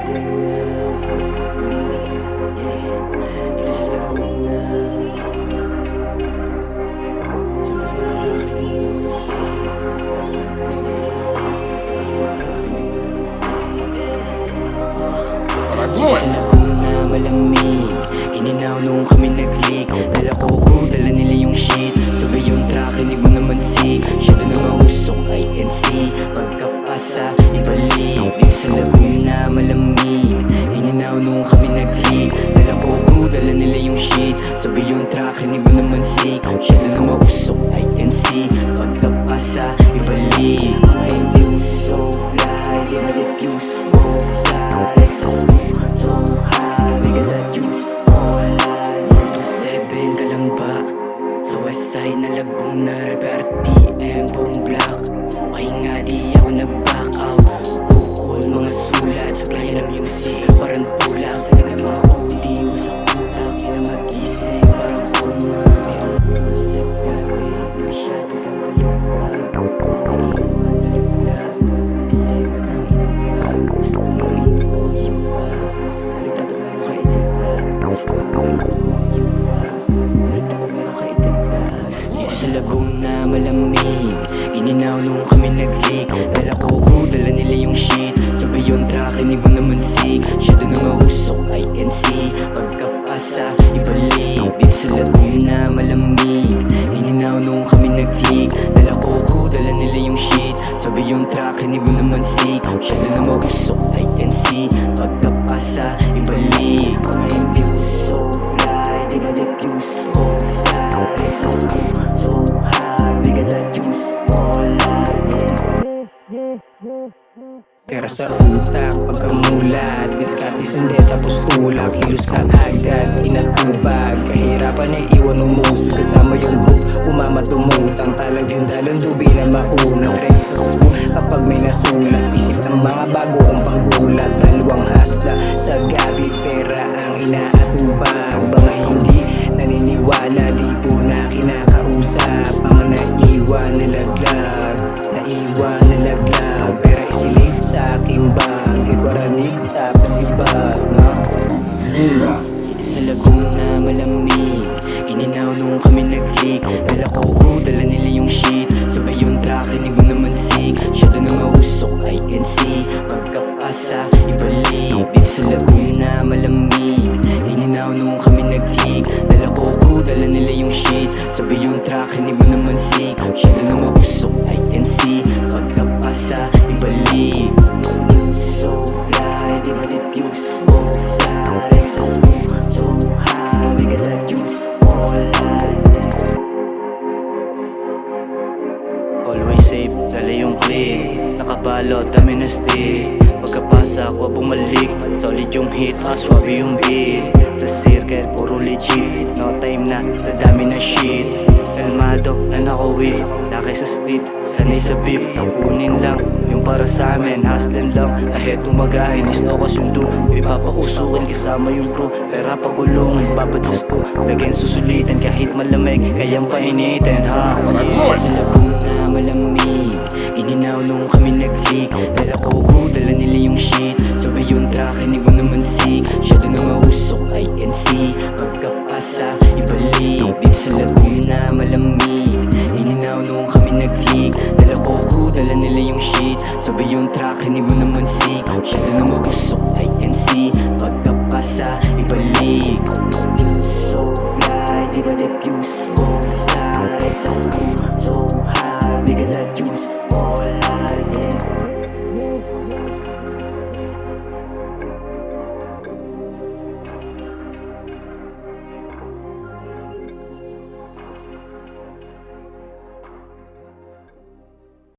Sa Laguna malamig, ininaw nung kami nag-leak. Dala ko, dala nila yung shit. Sabay yung track, hindi mo naman see. Siya doon ang mausok, I can see. Pagkapasa, ibalik. Dito sa Laguna malamig, ininaw nung kami nag-leak. Dala ko, dala nila yung shit. Sabay yung track, hindi mo naman see. Siya doon ang mausok, I can see. Pagkapasa, ibalik. My views so fly, di ba diffuse mo sa Lexus so high, we got that juice online. 127 Kalamba, sa west side na Laguna. Repair PM, buong block. Okay nga di ako nag-back out. Bukol mga sulat, supply na music parang tulak. Sa tagal ng mga OD, wasak utak, di na mag-ising parang kuma. Set gabi, masyado kang baliktad. Naiiwan na liglag, kasi walang inaglag. Gusto ko luin ko yung pa. Dapat meron ka itignan. Gusto ko luin ko yung pa. Dapat meron ka itignan. Dito sa Laguna malamig, ininaw nung kami nag-leak. Dala ko, dala nila yung shit. Sabay yung track, hindi mo naman see. Siya doon ang mausok, I can see. Pagkapasa, ibalik. Dito sa Laguna malamig, ininaw nung kami nag-leak. Dala ko, dala nila yung shit. Sabay yung track, hindi mo naman see. Siya doon ang mausok, I can see. Pagkapasa, ibalik. My views so fly, di ba diffuse mo sa Lexus so high, we got that juice online. Pera sa utak, pagkamulat, diskarte sindi tapos tulak. Kilos ka agad, inatubag. Kahirapan na iwan umus, kasama yung group, umama tumutang. Talag yung dalon, dubi na mauna. Breakfast ko kapag may nasulat. Isip ng mga bago kong panggulat. Dalawang hasla sa gabi, pera ang inaatubag. Mga hindi naniniwala, di ko na kinakausap. Ang naiwan nalaglag, naiwan nalaglag. Pera isilig sa aking bagay, waranig tapos iba, no? Dito sa Laguna malamig, ininaw nung kami nag-leak. Dala ko, dala nila yung shit. Sabay yung track, hindi mo naman see. Siya doon ang mausok, I can see. Pagkapasa, ibalik. Dito sa Laguna malamig, ininaw nung kami nag-leak. Dala ko, dala nila yung shit. Sabay yung track, hindi mo naman see. Siya doon ang mausok, I can see. Pagkapasa, ibalik. So fly, di ba diffuse mo sa Lexus so high, we got that juice online. Always safe, dala yung click. Nakabalot, dami na stick. Pagkapasa ko bumalik, solid yung hit, swabe yung beat. Sa circle, puro legit. No time na, sa dami na shit. Kalmado na nakawit, laki sa street, sanay sa beep. Kunin lang, yung para sa amin, hustling lang. Ahead umagahin, istokas yung do. Ipapausukin kasama yung crew. Pera pagulungan, babad sa sto. Lagyan susulitan kahit malamig, kayang painitin ha. Sa Laguna malamig, ininaw nung kami nag-leak. Dala ko, dala nila yung shit. Sabay yung track, hindi mo naman see. Siya doon ang mausok, I can see. Pagkapasa, ibalik. Dito sa Laguna malamig, ininaw nung kami nag-leak. Dala ko, dala nila yung shit. Sabay yung track, hindi mo naman see. Siya doon ang mausok, I can see. Pagkapasa, ibalik. So fly, di ba diffuse